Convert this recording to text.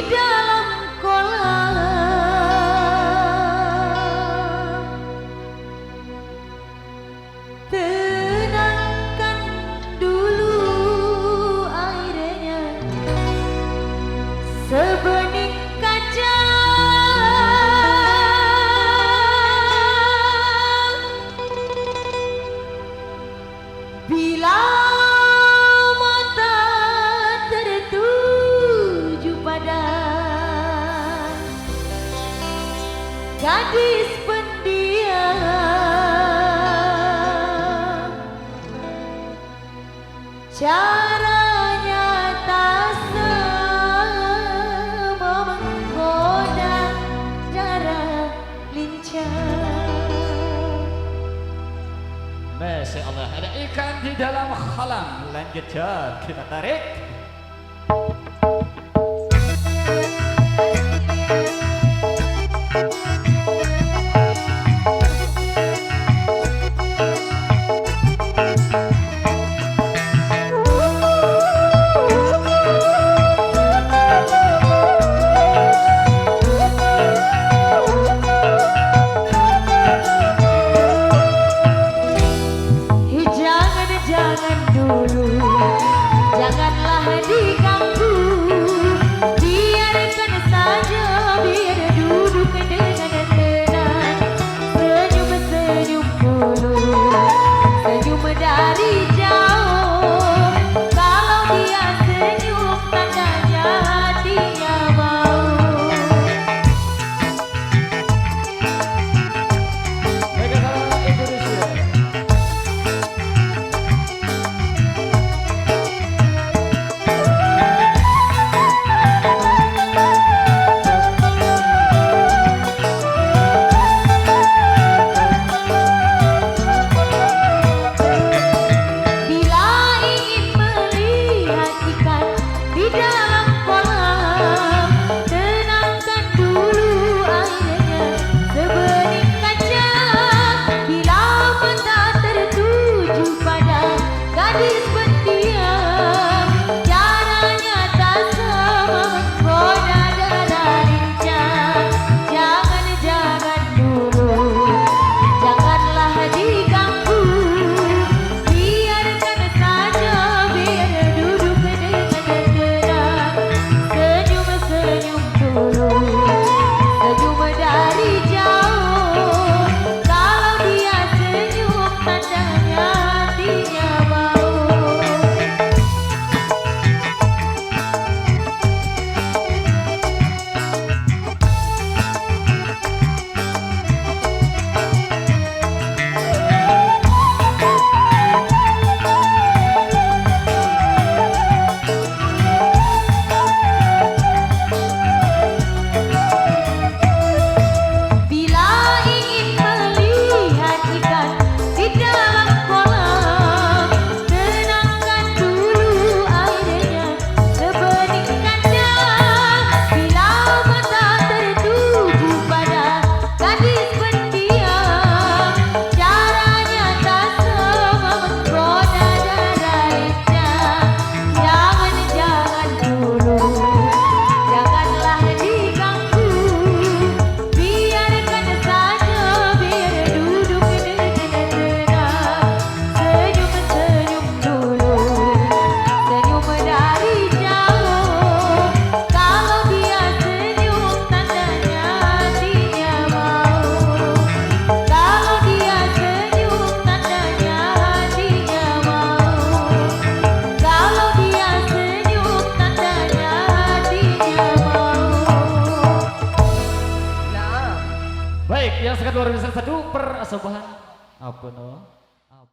dalam kolam. Tenangkan dulu airnya sebening kaca. Bila mata tertuju pada gadis pendiam, caranya tak sama menggoda cara lincah. Masya Allah, ada ikan di dalam kolam. Lanjutkan, kita tarik. Jangan dulu, janganlah diganggu, biarkan saja, biar duduk dengan tenang. Senyum-senyum dulu, senyum dari jauh. Kalau dia senyum, tandanya hatinya mau. Baik, yang sangat luar biasa satu per asobahan apa no?